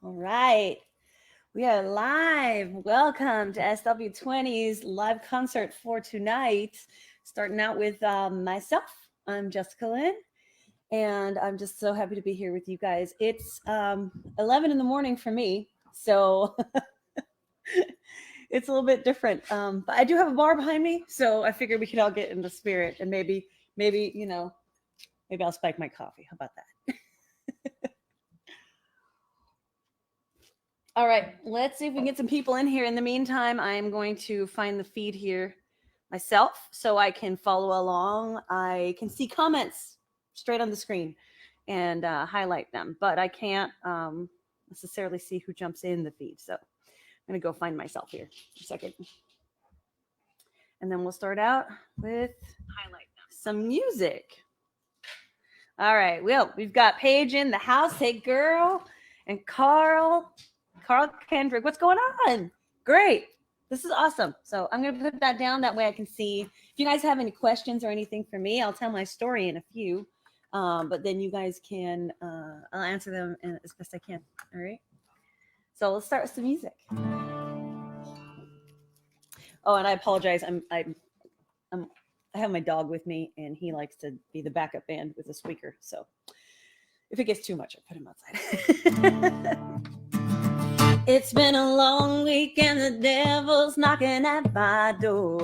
All right. We are live. Welcome to SW20's live concert for tonight. Starting out with myself. I'm Jessica Lynne, and I'm just so happy to be here with you guys. It's 11 in the morning for me, so it's a little bit different. But I do have a bar behind me, so I figured we could all get in the spirit, and maybe, maybe I'll spike my coffee. How about that? All right, let's see if we can get some people in here. In the meantime, I'm going to find the feed here myself so I can follow along. I can see comments straight on the screen and highlight them, but I can't necessarily see who jumps in the feed. So I'm going to go find myself here a second. And then we'll start out with some music. All right, we've got Paige in the house. Hey, girl. And Carl Kendrick, what's going on? Great. This is awesome. So I'm going to put that down. That way I can see. If you guys have any questions or anything for me, I'll tell my story in a few. But then you guys can, I'll answer them as best I can. All right. So let's start with some music. Oh, and I apologize. I have my dog with me, and he likes to be the backup band with a squeaker. So if it gets too much, I put him outside. It's been a long week and the devil's knocking at my door.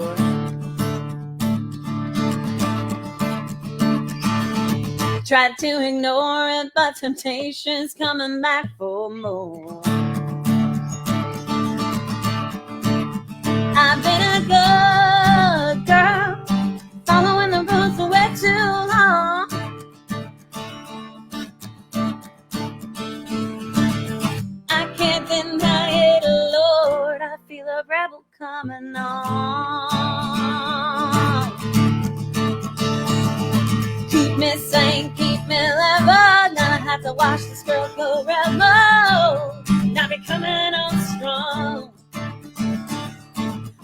Tried to ignore it, but temptation's coming back for more. I've been a good girl, following the rules for way too long. I can't deny it, Lord, I feel a rebel coming on. Keep me sane, keep me level, gonna have to watch this girl go rebel. Now be coming on strong.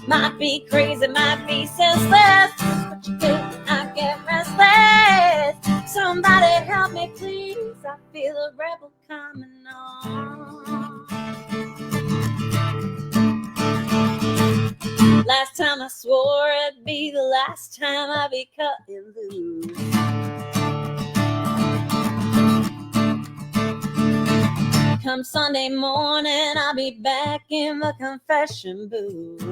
Might be crazy, might be senseless, but you do, I get restless. Somebody help me, please. I feel a rebel coming on. Last time I swore it'd be the last time I'd be cutting loose. Come Sunday morning, I'll be back in the confession booth.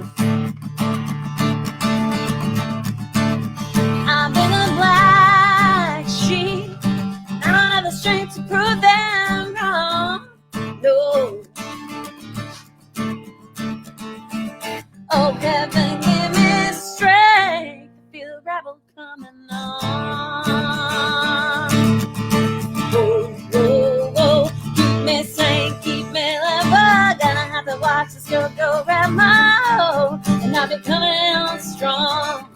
I've been a black sheep, I don't have the strength to prove them wrong. No. Oh, heaven, give me strength to feel the rebel coming on. Whoa, whoa, whoa, keep me sane, keep me level. Gonna have to watch this girl go rebel, and I'll be coming on strong.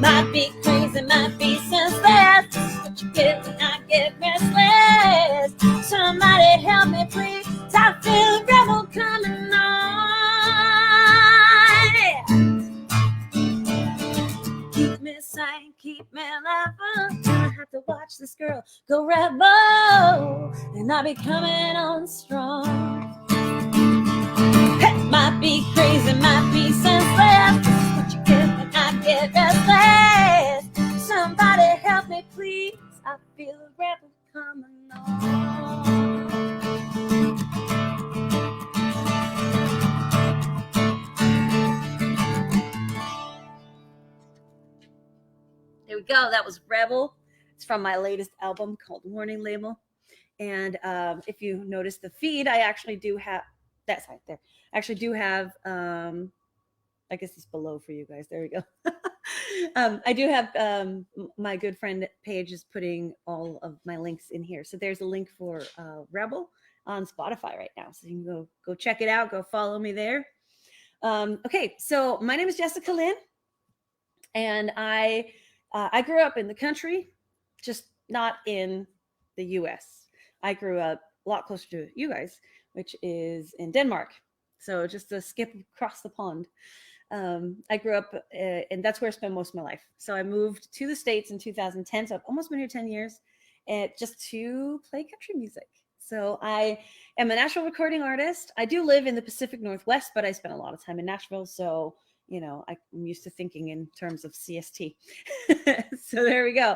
Might be crazy, might be senseless, but you get when I get restless. Somebody help me, please. I feel a rebel coming on. Keep me sane, keep me level. Gonna have to watch this girl go rebel, and I'll be coming on strong. Hey, might be crazy, might be senseless, but you get when I get restless. Somebody help me, please. I feel a rebel coming on. There we go. That was Rebel. It's from my latest album called Warning Label. And if you notice the feed, I actually do have, that's right there. I actually do have, I guess it's below for you guys. There we go. I do have my good friend Paige is putting all of my links in here. So there's a link for Rebel on Spotify right now. So you can go check it out. Go follow me there. Okay, so my name is Jessica Lynne, and I grew up in the country, just not in the U.S. I grew up a lot closer to you guys, which is in Denmark. So just a skip across the pond. I grew up, and that's where I spent most of my life. So I moved to the States in 2010. So I've almost been here 10 years, just to play country music. So I am a Nashville recording artist. I do live in the Pacific Northwest, but I spent a lot of time in Nashville. So, you know, I'm used to thinking in terms of CST. So there we go.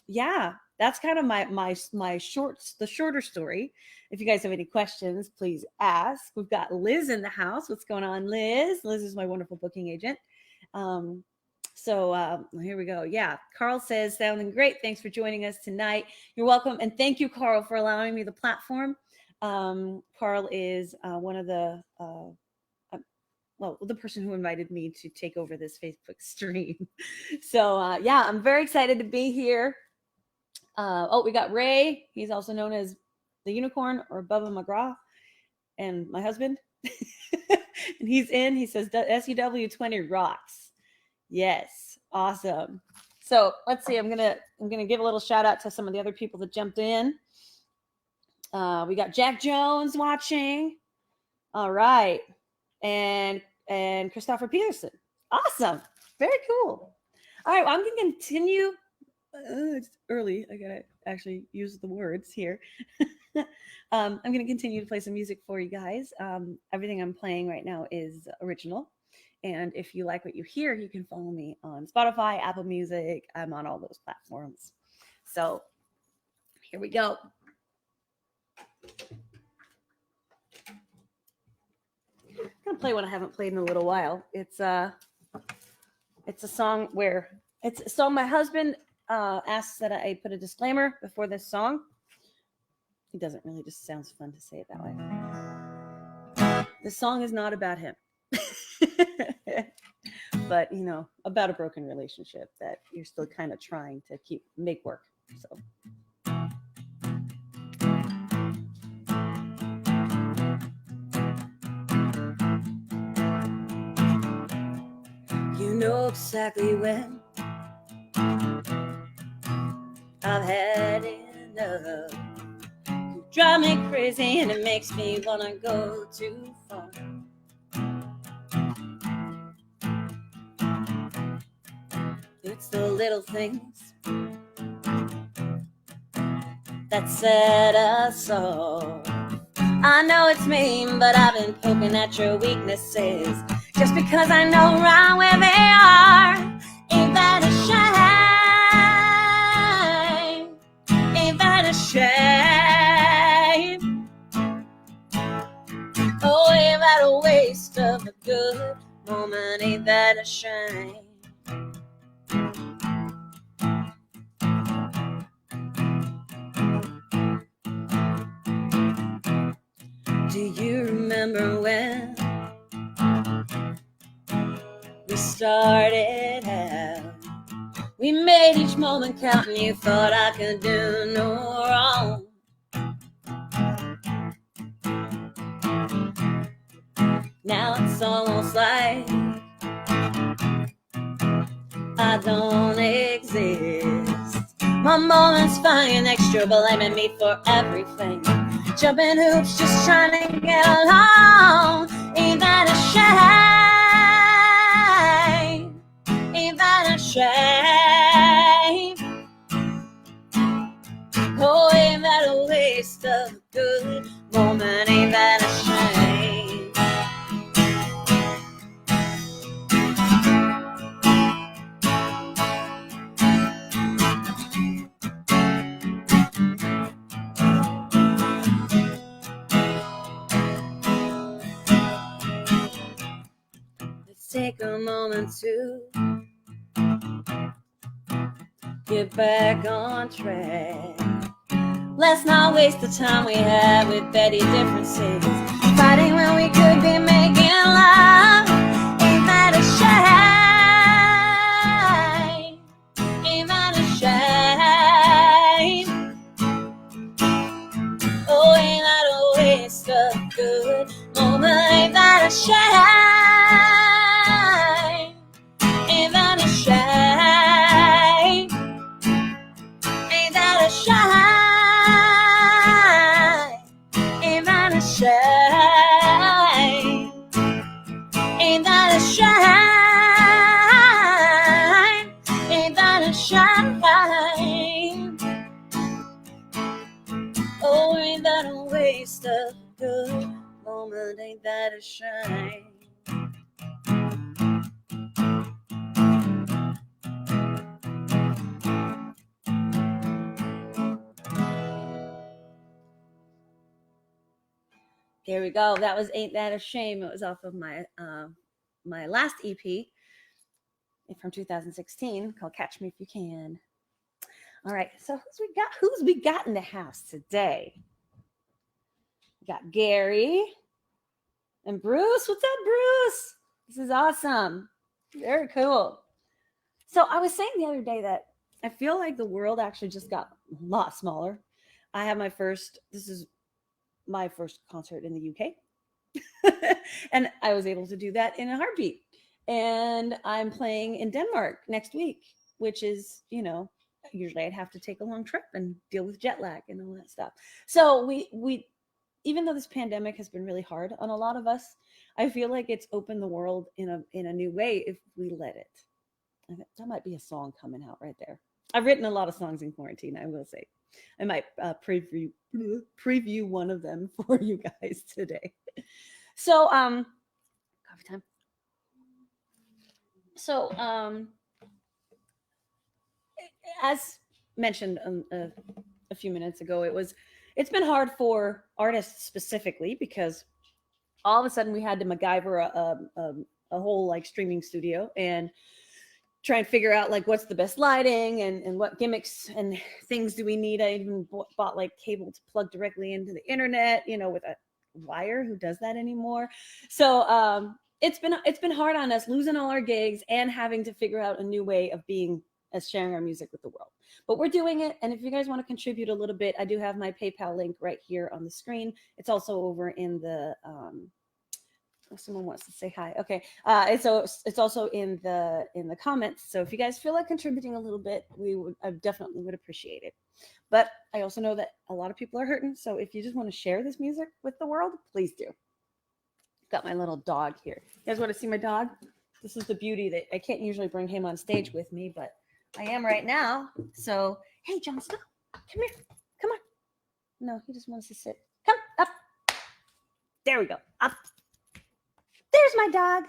Yeah, that's kind of the shorter story. If you guys have any questions, please ask. We've got Liz in the house. What's going on, Liz? Liz is my wonderful booking agent. So here we go. Yeah, Carl says, sounding great. Thanks for joining us tonight. You're welcome. And thank you, Carl, for allowing me the platform. Carl is one of the, the person who invited me to take over this Facebook stream. So yeah, I'm very excited to be here. We got Ray. He's also known as the Unicorn or Bubba McGraw, and my husband. And he's in. He says SW20 rocks. Yes, awesome. So let's see. I'm gonna give a little shout out to some of the other people that jumped in. We got Jack Jones watching. All right, and Christopher Peterson. Awesome, very cool. All right, well, I'm gonna continue. It's early. I gotta actually use the words here. I'm gonna continue to play some music for you guys. Everything I'm playing right now is original. And if you like what you hear, you can follow me on Spotify, Apple Music. I'm on all those platforms. So here we go. I'm gonna play one I haven't played in a little while. It's a song my husband asks that I put a disclaimer before this song. It doesn't really, just sounds fun to say it that way. The song is not about him. But you know, about a broken relationship that you're still kind of trying to make work. So you know exactly when I've had enough. You drive me crazy and it makes me wanna go too far. It's the little things that set us off. I know it's mean, but I've been poking at your weaknesses just because I know right where they are. Ain't that a shame? Ain't that a shame? Oh, ain't that a waste of a good moment? Ain't that a shame? Do you remember when we started out? We made each moment count and you thought I could do no wrong. Now it's almost like I don't exist. My moments find extra, blaming me for everything. Jumping hoops, just trying to get along. Ain't that a shame? Ain't that a shame? Oh, ain't that a waste of a good moment? Ain't that a shame? Take a moment to get back on track. Let's not waste the time we had with petty differences, fighting when we could be making love. Ain't that a shame? Ain't that a shame? Oh, ain't that a waste of a good moment? Ain't that a shame? Ain't that a shame? Ain't that a shame? Ain't that a shame? Ain't that a shame? Ain't that a shame? Oh, ain't that a waste of good moment? Ain't that a shame? There we go. That was Ain't That a Shame. It was off of my my last EP from 2016 called Catch Me If You Can. All right, so who's we got in the house today? We got Gary and Bruce. What's up, Bruce? This is awesome. Very cool. So I was saying the other day that I feel like the world actually just got a lot smaller. I have this is my first concert in the UK. And I was able to do that in a heartbeat. And I'm playing in Denmark next week, which is, usually I'd have to take a long trip and deal with jet lag and all that stuff. So we even though this pandemic has been really hard on a lot of us, I feel like it's opened the world in a new way if we let it. That might be a song coming out right there. I've written a lot of songs in quarantine, I will say. I might preview one of them for you guys today. So, coffee time. So, as mentioned a few minutes ago, it's been hard for artists specifically because all of a sudden we had to MacGyver a whole like streaming studio and try and figure out like what's the best lighting and what gimmicks and things do we need. I even bought like cable to plug directly into the internet, with a wire. Who does that anymore? So it's been hard on us, losing all our gigs and having to figure out a new way of sharing our music with the world. But we're doing it. And if you guys want to contribute a little bit, I do have my PayPal link right here on the screen. It's also over in the someone wants to say hi. Okay. It's also in the comments. So if you guys feel like contributing a little bit, I definitely would appreciate it. But I also know that a lot of people are hurting. So if you just want to share this music with the world, please do. Got my little dog here. You guys want to see my dog? This is the beauty that I can't usually bring him on stage with me, but I am right now. So, hey, Jon Snow, come here. Come on. No, he just wants to sit. Come up. There we go. Up. There's my dog.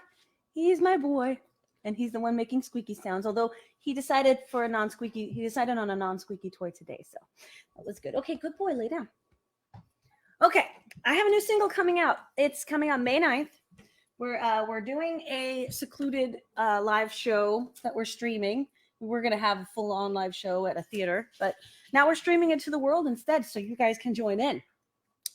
He's my boy. And he's the one making squeaky sounds. Although he decided on a non-squeaky toy today. So that was good. Okay, good boy. Lay down. Okay. I have a new single coming out. It's coming on May 9th. We're doing a secluded live show that we're streaming. We're going to have a full-on live show at a theater. But now we're streaming it to the world instead. So you guys can join in.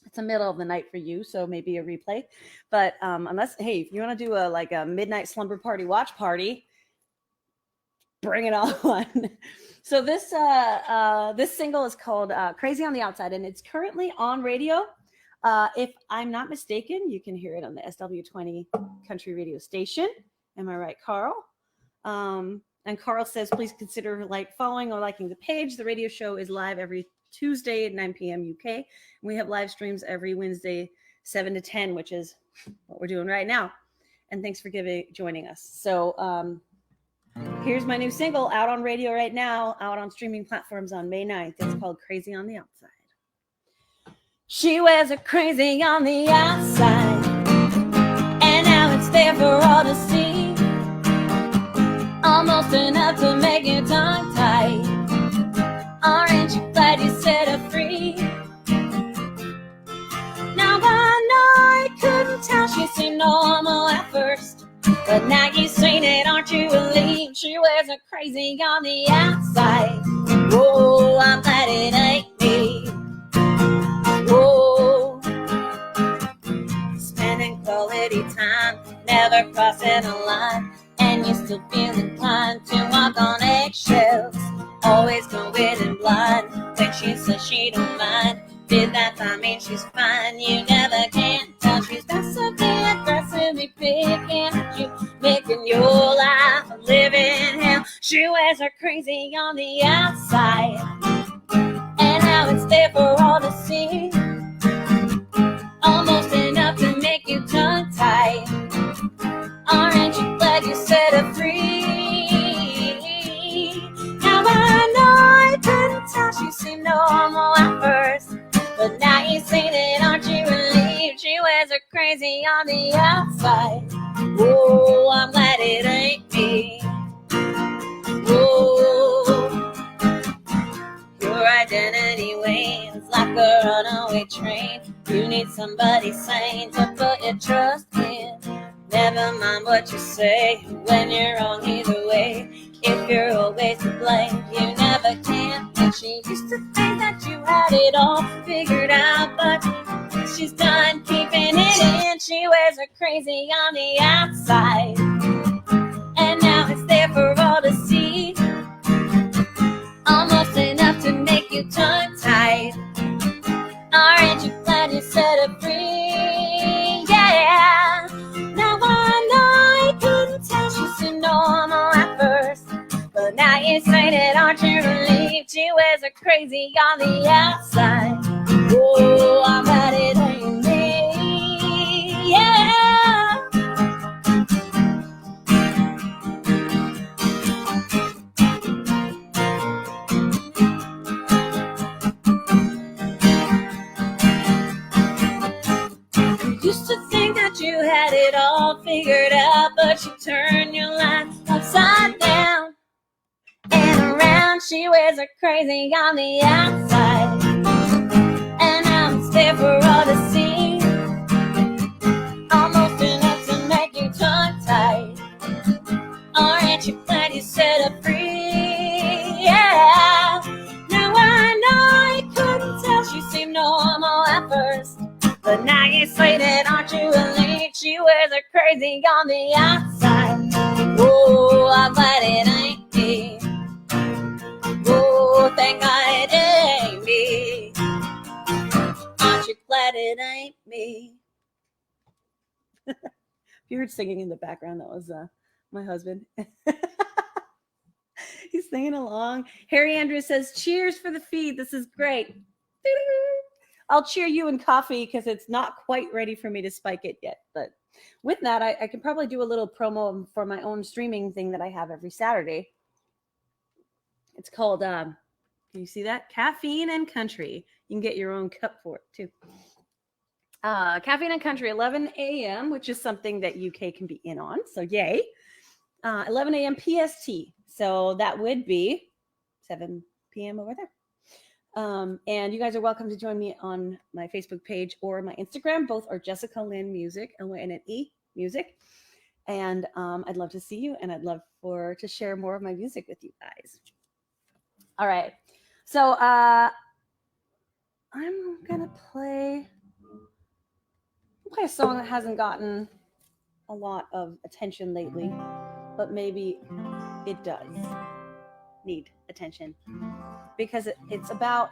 It's the middle of the night for you, so maybe a replay. But if you want to do a midnight slumber party watch party, bring it on. So this single is called "Crazy on the Outside," and it's currently on radio. If I'm not mistaken, you can hear it on the SW20 Country radio station. Am I right, Carl? And Carl says, please consider following or liking the page. The radio show is live every Tuesday at 9 p.m. UK. And we have live streams every Wednesday, 7 to 10, which is what we're doing right now. And thanks for joining us. So here's my new single out on radio right now, out on streaming platforms on May 9th. It's called Crazy on the Outside. She wears a crazy on the outside, and now it's there for all to see. Almost enough to make you tongue-tied. Aren't you glad you set her free? Now I know I couldn't tell she seemed normal at first, but now you've seen it, aren't you relieved? She wears a crazy on the outside. Oh, I'm glad it ain't me. Oh, spending quality time, never crossing a line, and you still feel inclined to walk on eggshells, always going in blind. When she says she don't mind, did that mean she's fine? You never can tell. She's passively aggressively picking at you, making your life a living hell. She wears her crazy on the outside, and now it's there for all to see. Almost enough to make you tongue-tied. Aren't you glad you set her free? Now I know I couldn't tell she seemed normal at first, but now you say on the outside. Oh, I'm glad it ain't me. Oh, your identity wanes like a runaway train. You need somebody sane to put your trust in. Never mind what you say when you're wrong either way. If you're always to blame, you never can. And she used to think that you had it all figured out, but she's done keeping it in. She wears her crazy on the outside, and now it's there for all to see. Almost enough to make you tongue-tied. Aren't you glad you set her free? Yeah. Now I know you couldn't tell she seemed normal at first, but now you say that, aren't you relieved? She wears her crazy on the outside. Oh, I'm glad it ain't me. Yeah. Used to think that you had it all figured out, but you turn your life upside down and around. She wears her crazy on the outside, and now it's there for all to see. Almost enough to make you tongue-tied. Aren't you glad you set her free? Yeah. Now I know you couldn't tell she seemed normal at first, but now you say that, aren't you relieved? She wears her crazy on the outside. Oh, I'm glad it ain't me. Oh, thank God it ain't me. Aren't you glad it ain't me? If you heard singing in the background, that was my husband. He's singing along. Harry Andrews says, cheers for the feed. This is great. I'll cheer you in coffee because it's not quite ready for me to spike it yet. But with that, I can probably do a little promo for my own streaming thing that I have every Saturday. It's called, can you see that? Caffeine and Country. You can get your own cup for it too. Caffeine and Country, 11 a.m., which is something that UK can be in on. So yay. 11 a.m. PST. So that would be 7 p.m. over there. And you guys are welcome to join me on my Facebook page or my Instagram. Both are Jessica Lynne Music, Lynne Music. And I'd love to see you, and I'd love to share more of my music with you guys. All right. So I'm going to play a song that hasn't gotten a lot of attention lately, but maybe it does need attention, because it's about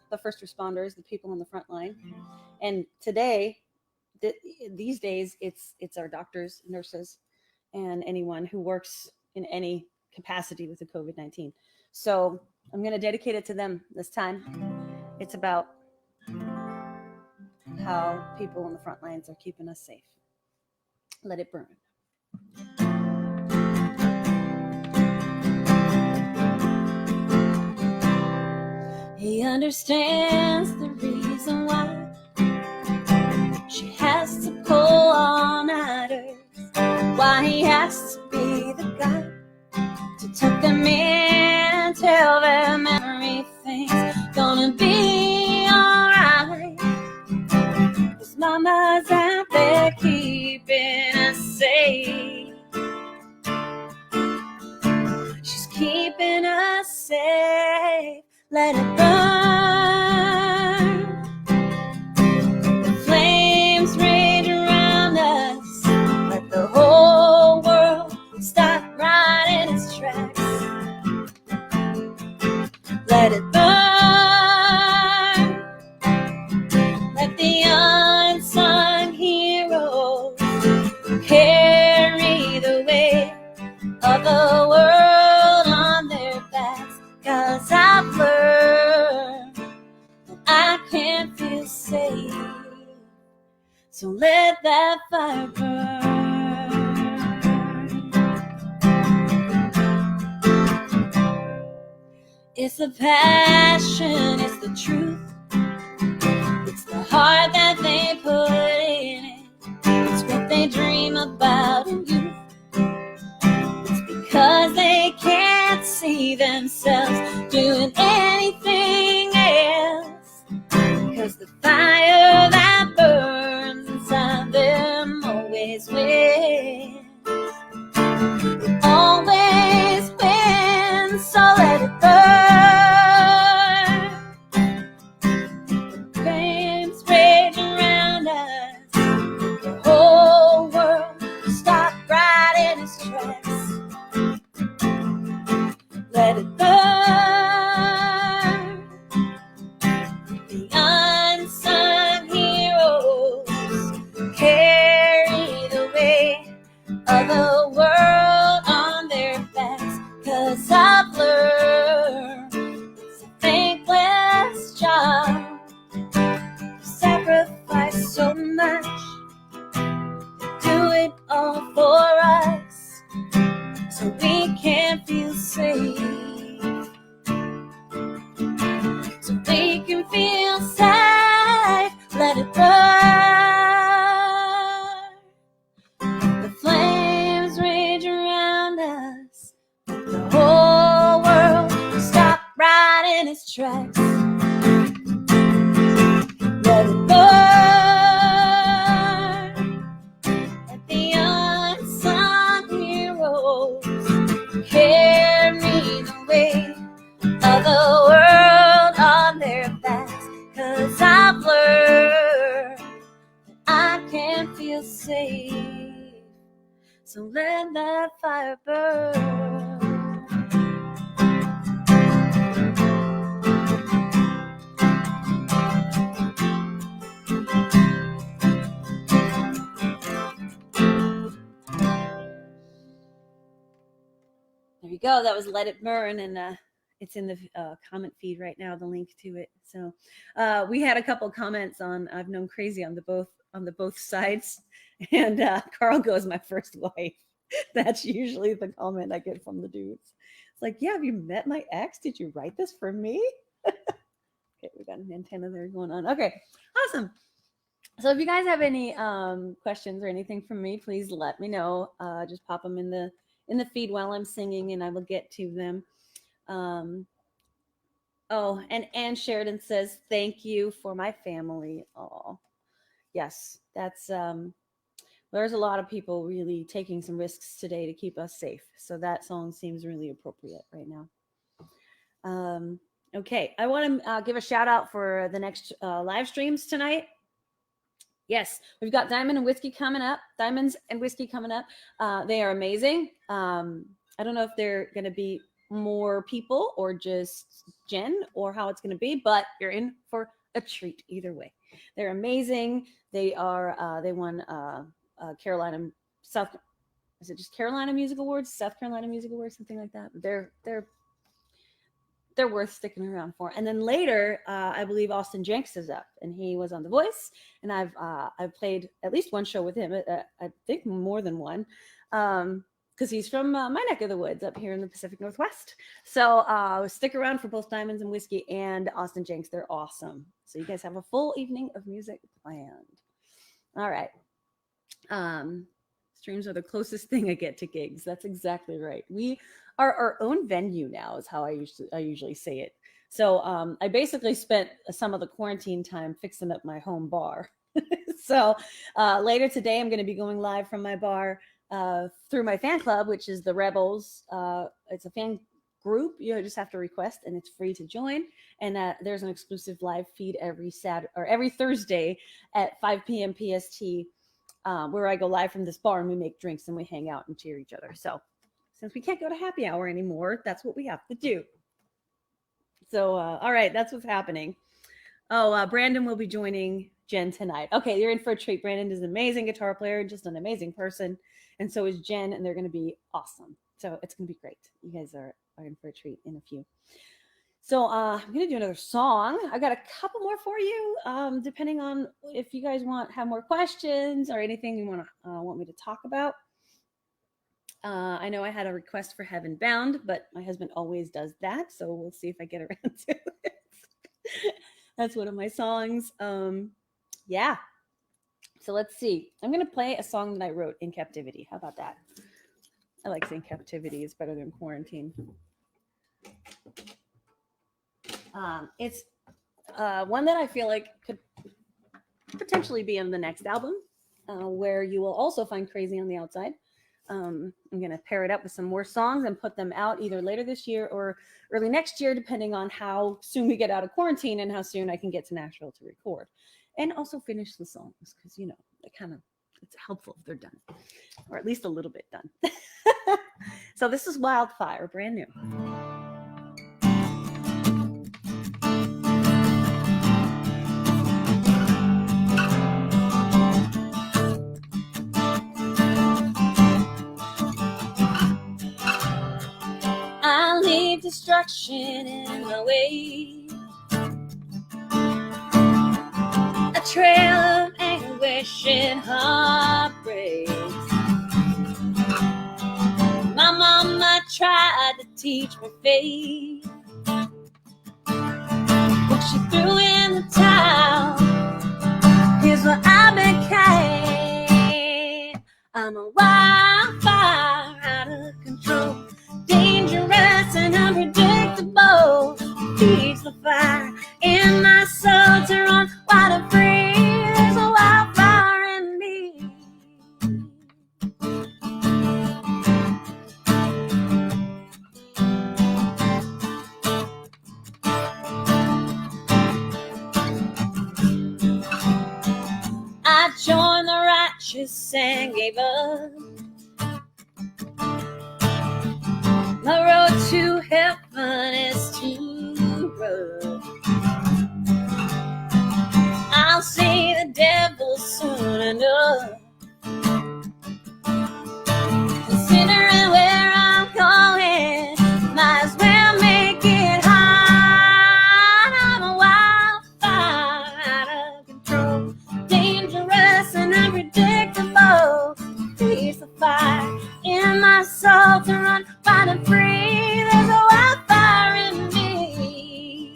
the first responders, the people on the front line. And today, these days, it's our doctors, nurses, and anyone who works in any capacity with the COVID-19. So I'm going to dedicate it to them this time. It's about how people on the front lines are keeping us safe. Let it burn. He understands the reason why she has to pull all nighters, why he has to be the guy to tuck them in and tell them everything's gonna be alright. 'Cause mama's out there keeping us safe. She's keeping us safe. Let it burn. The flames rage around us. Let the whole world stop right in its tracks. Let it burn. Let the unsung heroes carry the weight of the world on their backs. 'Cause I've learned that I can't feel safe. So let that fire burn. It's the passion, it's the truth. It's the heart that they put in it. It's The fire that burns inside them always wins. Always wins, so let it burn. Flames rage around us. The whole world will stop right in its tracks. Let it burn. The unsung heroes carry the weight of the world on their backs. 'Cause I've learned it's a thankless job to sacrifice so much, do it all for us, so we can feel safe, so we can feel safe. Let it burn. The flames rage around us. The whole world will stop right in its tracks. Let it burn. Let the unsung heroes carry the weight of the world on their backs. 'Cause I've learned that I can feel safe, so let that fire burn. There you go. That was Let It Burn, and it's in the comment feed right now, the link to it. So we had a couple comments on I've known Crazy on the both sides, and Carl goes, my first wife. That's usually the comment I get from the dudes. It's like, yeah, have you met my ex? Did you write this for me? Okay, we got an antenna there going on. Okay, awesome. So if you guys have any questions or anything from me, please let me know. Just pop them in the feed while I'm singing, and I will get to them. Oh, and Ann Sheridan says, thank you for my family. Oh, yes, that's there's a lot of people really taking some risks today to keep us safe. So that song seems really appropriate right now. Okay, I want to give a shout out for the next live streams tonight. Yes, we've got Diamonds and Whiskey coming up. They are amazing. I don't know if they're going to be more people or just Jen or how it's going to be, but you're in for a treat either way. They're amazing. They are. They won Carolina Music Awards, South Carolina Music Awards, something like that. They're worth sticking around for. And then later, I believe Austin Jenks is up, and he was on The Voice, and I've played at least one show with him. I think more than one, because he's from my neck of the woods up here in the Pacific Northwest. So stick around for both Diamonds and Whiskey and Austin Jenks. They're awesome. So you guys have a full evening of music planned. All right. Streams are the closest thing I get to gigs. That's exactly right. We are our own venue now, is how I usually say it. So I basically spent some of the quarantine time fixing up my home bar. So later today, I'm going to be going live from my bar through my fan club, which is the Rebels. It's a fan group. You just have to request, and it's free to join. And there's an exclusive live feed every Thursday at 5 p.m. PST. Where I go live from this bar and we make drinks and we hang out and cheer each other. So since we can't go to happy hour anymore, that's what we have to do. So, all right, that's what's happening. Oh, Brandon will be joining Jen tonight. Okay, you're in for a treat. Brandon is an amazing guitar player, just an amazing person. And so is Jen, and they're going to be awesome. So it's going to be great. You guys are in for a treat in a few. So I'm going to do another song. I got a couple more for you, depending on if you guys have more questions or anything you want me to talk about. I know I had a request for Heaven Bound, but my husband always does that. So we'll see if I get around to it. That's one of my songs. Yeah. So let's see. I'm going to play a song that I wrote in captivity. How about that? I like saying captivity. It's better than quarantine. It's One that I feel like could potentially be in the next album, where you will also find Crazy on the Outside. I'm going to pair it up with some more songs and put them out either later this year or early next year, depending on how soon we get out of quarantine and how soon I can get to Nashville to record. And also finish the songs because, you know, it's helpful if they're done, or at least a little bit done. So this is Wildfire, brand new. I leave destruction in my way, a trail of anguish and heartbreak. My mama tried to teach me faith, but she threw in the towel. Here's what I became. I'm a wildfire, out of control, dangerous and unpredictable. Feeds the fire in my soul to run wild and free. There's a wildfire in me. I joined the righteous and gave up. The road to heaven is too rough. I'll see the devil soon enough. Considering where I'm going, might as well make it hard. I'm a wildfire, out of control, dangerous and unpredictable. Feeds the fire in my soul to run wild and free. There's a wildfire in me.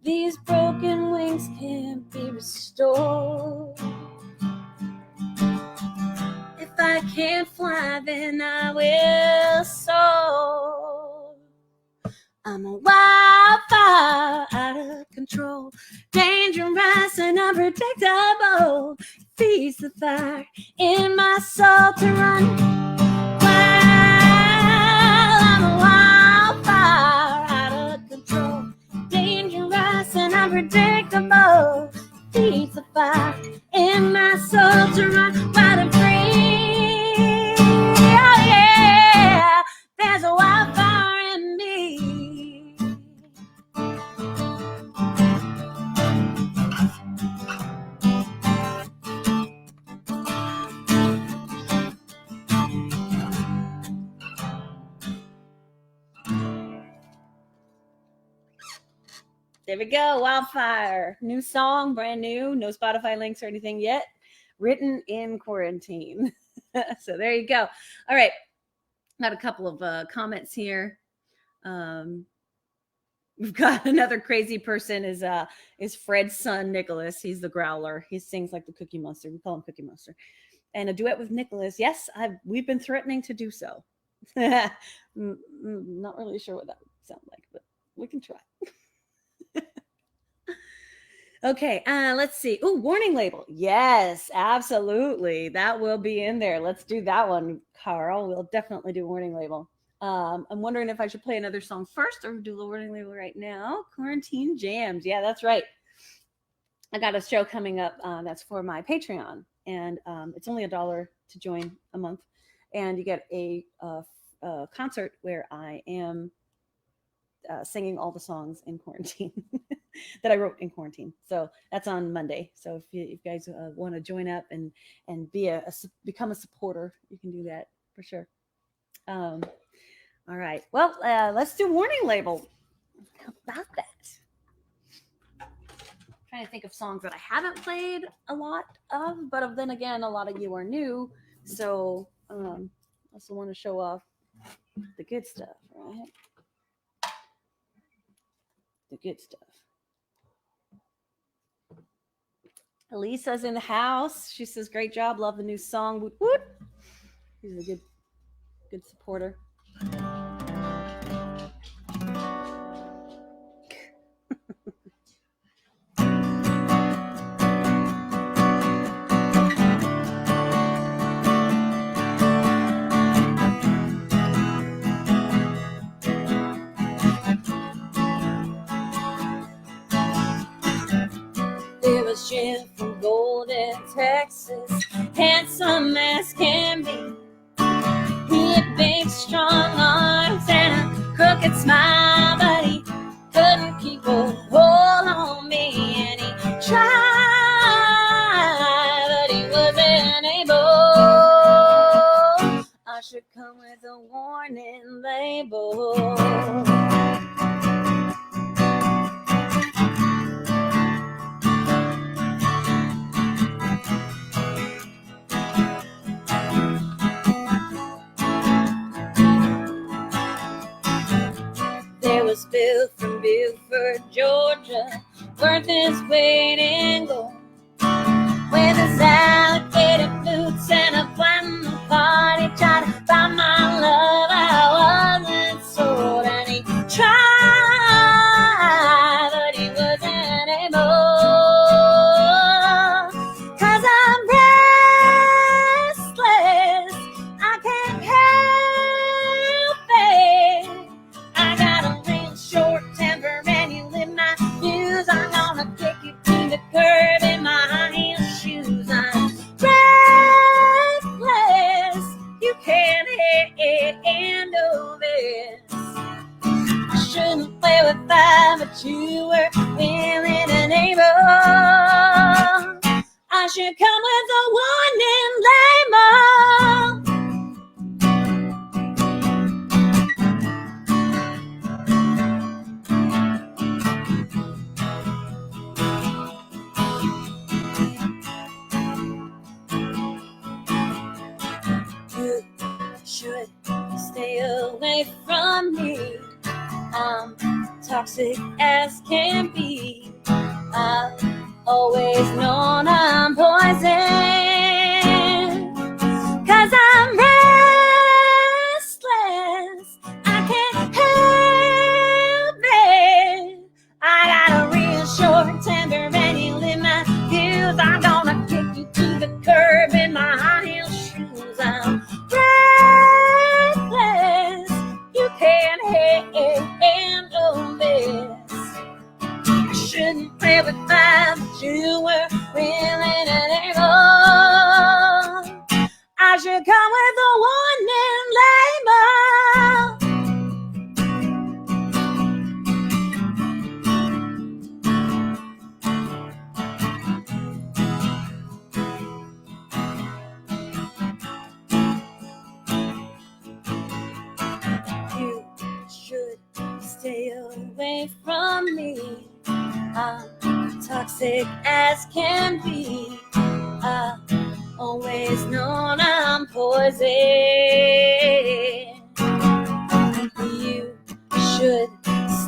These broken wings can't be restored. If I can't fly, then I will soar. I'm a wildfire, out of control, dangerous and unpredictable. Feeds the fire in my soul to run wild. I'm a wildfire, out of control, dangerous and unpredictable. Feeds the fire in my soul to run wild and free. Oh yeah, there's a wildfire in me. There we go, Wildfire. New song, brand new. No Spotify links or anything yet. Written in quarantine. So there you go. All right. Got a couple of comments here. We've got another crazy person is Fred's son, Nicholas. He's the growler. He sings like the Cookie Monster. We call him Cookie Monster. And a duet with Nicholas. Yes, we've been threatening to do so. Not really sure what that would sound like, but we can try. Okay, let's see. Oh, warning label. Yes, absolutely. That will be in there. Let's do that one, Carl. We'll definitely do warning label. I'm wondering if I should play another song first or do the warning label right now. Quarantine Jams. Yeah, that's right. I got a show coming up that's for my Patreon, and it's only $1 to join a month, and you get a concert where I am singing all the songs in quarantine that I wrote in quarantine. So that's on Monday. So if you guys want to join up and become a supporter, you can do that for sure. All right. Well, let's do warning label. How about that? Trying to think of songs that I haven't played a lot of, but then again, a lot of you are new. So also want to show off the good stuff, right? The good stuff. Lisa's in the house. She says, "Great job. Love the new song." Woot woot. She's a good supporter. There was Jim from Golden, Texas, handsome as can be. He had big, strong arms and a crooked smile, but he couldn't keep a hold on me. And he tried, but he wasn't able. I should come with a warning label. There was Bill from Beaufort, Georgia, worth his weight in gold, with his alligator boots and a platinum card. He tried to buy my love, I wasn't sold, and he tried, but he wasn't able. 'Cause I'm restless, I can't help it. I got a real short temper and you live my views. I'm gonna kick you to the curb in my high heel shoes. I'm restless, you can't handle this. I shouldn't play with fire, but you were willing and able. I should come with a warning label. You should stay away from me. I'm toxic as can be. I've always known I'm poison. 'Cause I'm restless, I can't help it. I got a real short temper and you live my views. I'm gonna kick you to the curb in my high heel shoes. I'm restless, you can't handle this. I shouldn't play with fire, but you were willing and able. I should come with a warning label. You should stay away from me. I'm toxic as can be. I've always known I'm poison. You should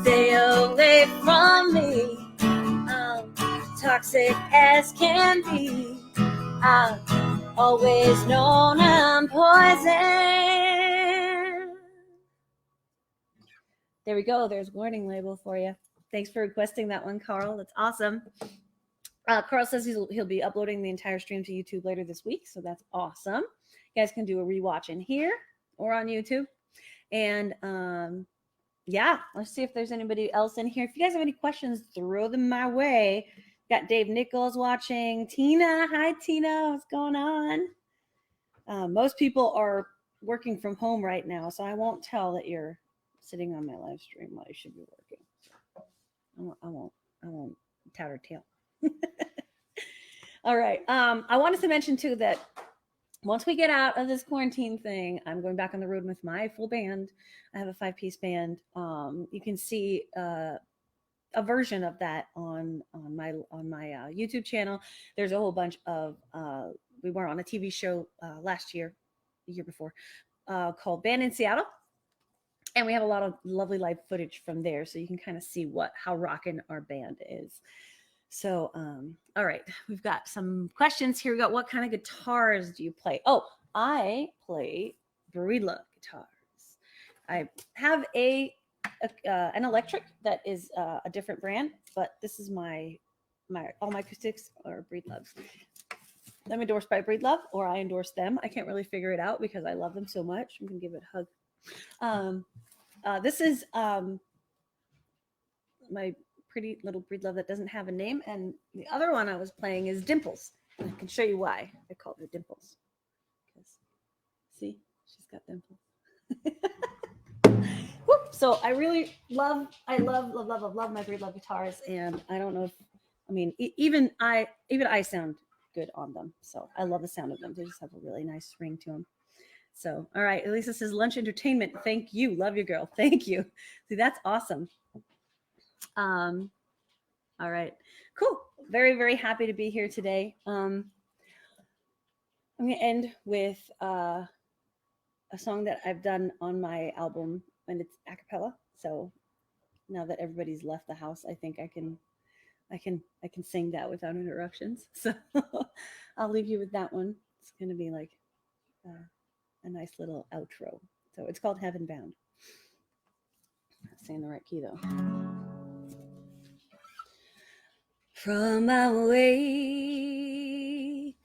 stay away from me. I'm toxic as can be. I've always known I'm poison. There we go. There's warning label for you. Thanks for requesting that one, Carl. That's awesome. Carl says he'll be uploading the entire stream to YouTube later this week, so that's awesome. You guys can do a rewatch in here or on YouTube. And yeah, let's see if there's anybody else in here. If you guys have any questions, throw them my way. Got Dave Nichols watching. Tina, hi Tina, what's going on? Most people are working from home right now, so I won't tell that you're sitting on my live stream while you should be working. I won't tout her tail. All right. I wanted to mention too that once we get out of this quarantine thing, I'm going back on the road with my full band. I have a 5-piece band. You can see a version of that on my YouTube channel. There's a whole bunch of we were on a TV show last year, the year before, called Band in Seattle. And we have a lot of lovely live footage from there, so you can kind of see how rocking our band is. So, all right, we've got some questions here. We got, what kind of guitars do you play? Oh, I play Barilla guitars. I have an electric that is a different brand, but this is my all my acoustics are Breedloves. I'm endorsed by Breedlove, or I endorse them. I can't really figure it out because I love them so much. I'm gonna give it a hug. This is my pretty little Breedlove that doesn't have a name, and the other one I was playing is Dimples. And I can show you why I called her Dimples. Because see, she's got dimples. Whoop. So I really love my Breedlove guitars, and I don't know if, I mean, even I sound good on them. So I love the sound of them. They just have a really nice ring to them. So, all right, Elisa says lunch entertainment. Thank you. Love you, girl. Thank you. See, that's awesome. All right, cool. Very, very happy to be here today. I'm going to end with a song that I've done on my album, and it's a cappella. So now that everybody's left the house, I think I can sing that without interruptions. So I'll leave you with that one. It's going to be like a nice little outro. So it's called Heaven Bound. I'm not saying the right key though. From I wake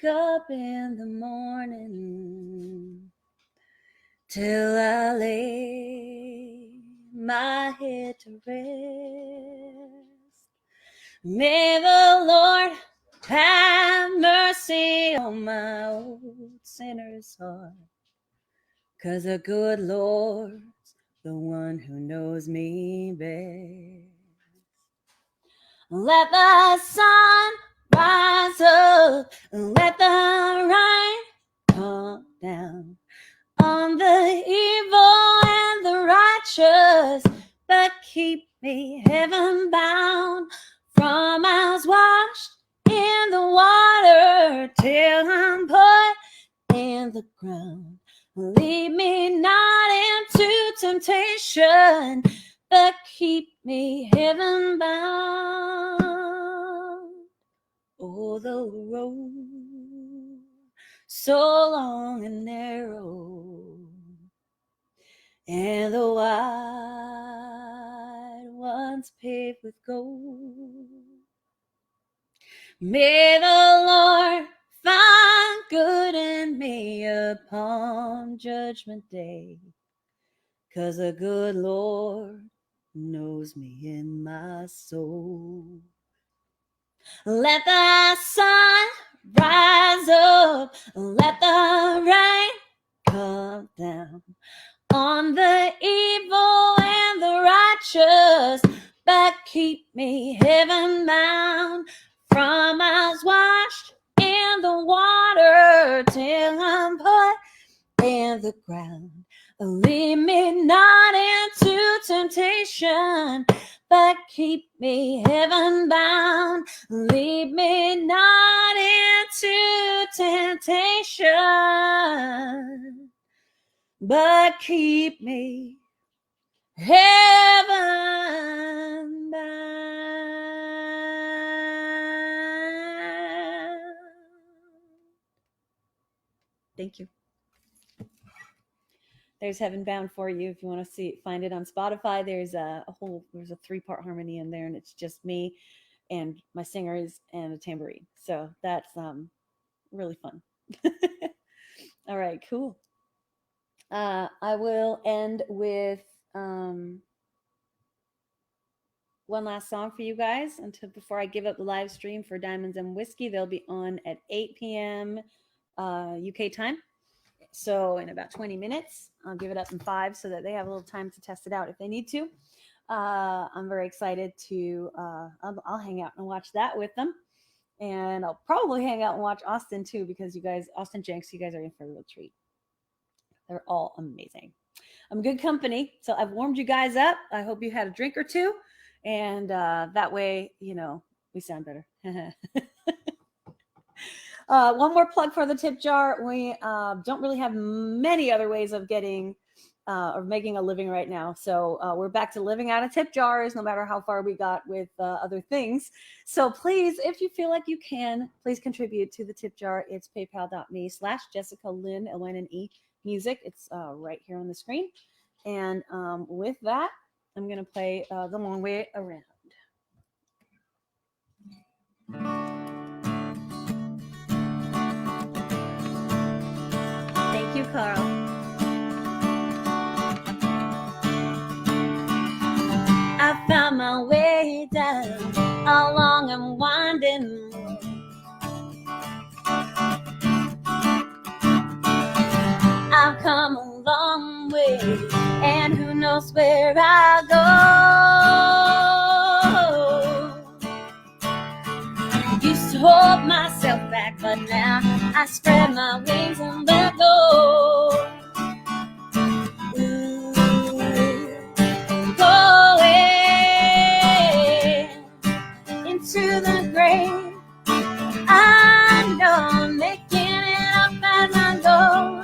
up in the morning till I lay my head to rest, may the Lord have mercy on my old sinner's heart, 'cause the good Lord's the one who knows me best. Let the sun rise up, let the rain come down on the evil and the righteous, but keep me heaven bound. From I was washed in the water till I'm put in the ground. Lead me not into temptation, but keep me heaven bound. Oh, the road so long and narrow, and the wide ones paved with gold. May the Lord find good in me upon judgment day, 'cause the good Lord knows me in my soul. Let the sun rise up, let the rain come down on the evil and the righteous, but keep me heaven bound. From I was washed in the water till I'm put in the ground. Lead me not into temptation, but keep me heaven bound. Lead me not into temptation, but keep me heaven bound. Thank you. There's Heaven Bound for you if you want to find it on Spotify. There's a 3-part harmony in there, and it's just me and my singers and a tambourine. So that's really fun. All right, cool. I will end with one last song for you guys before I give up the live stream for Diamonds and Whiskey. They'll be on at 8 p.m. UK time. So in about 20 minutes, I'll give it up in 5 so that they have a little time to test it out if they need to. I'm very excited to, I'll hang out and watch that with them. And I'll probably hang out and watch Austin too, because Austin Jenks, you guys are in for a real treat. They're all amazing. I'm good company. So I've warmed you guys up. I hope you had a drink or two. And that way, we sound better. One more plug for the tip jar. We don't really have many other ways of getting or making a living right now. So we're back to living out of tip jars, no matter how far we got with other things. So please, if you feel like you can, please contribute to the tip jar. It's paypal.me/Jessica Lynne, Lynne music. It's right here on the screen. And with that, I'm going to play The Long Way Around. Thank you, Carl. I found my way down a long and winding road. I've come a long way, and who knows where I'll go. Used to hold myself back, but now I spread my wings and let go. To the grave, I know I'm making it up as I go.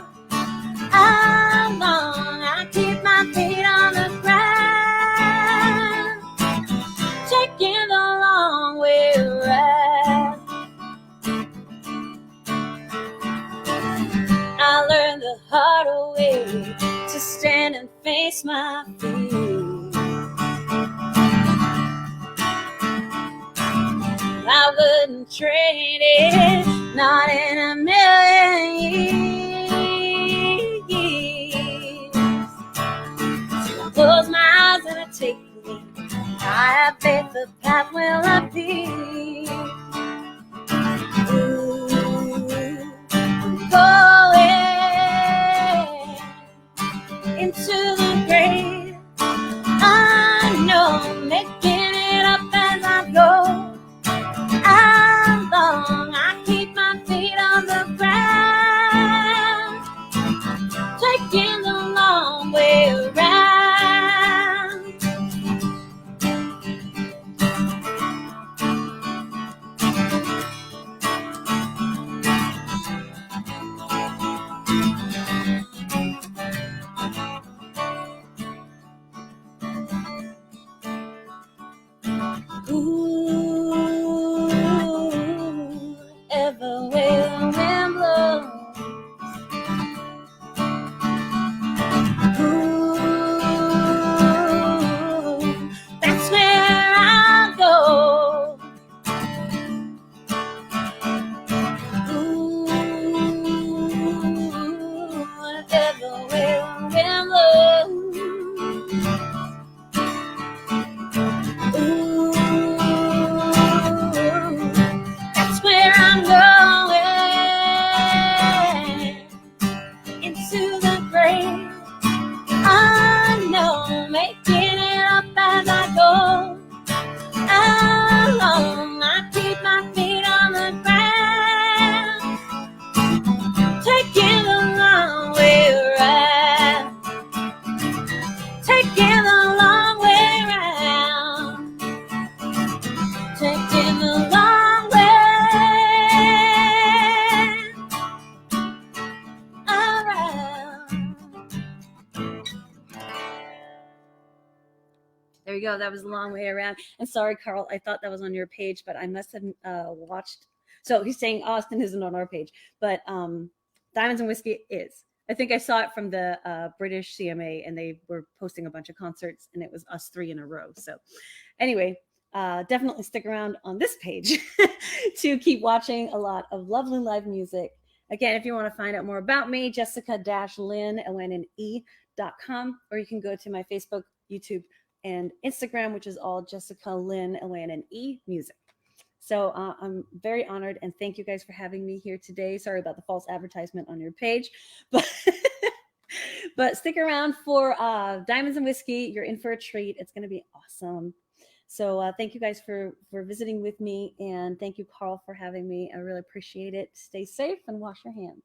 How long I keep my feet on the ground, taking the long way around. I learned the hard way to stand and face my fears. I wouldn't trade it, not in a million years. So I close my eyes and I take the lead. I have faith the path will appear. I'm going into the grave. I know I'm making it up as I go. How long I keep my feet on the ground, taking the long way around. There you go. That was a long way around. And sorry, Carl, I thought that was on your page, but I must have watched. So he's saying Austin isn't on our page, but Diamonds and Whiskey is. I think I saw it from the British CMA, and they were posting a bunch of concerts, and it was us 3 in a row. So anyway, definitely stick around on this page to keep watching a lot of lovely live music. Again, if you want to find out more about me, Jessica-Lynne, LNNE.com, or you can go to my Facebook, YouTube, and Instagram, which is all Jessica Lynne, LNNE music. So I'm very honored, and thank you guys for having me here today. Sorry about the false advertisement on your page, but stick around for Diamonds and Whiskey. You're in for a treat. It's going to be awesome. So thank you guys for visiting with me, and thank you, Carl, for having me. I really appreciate it. Stay safe and wash your hands.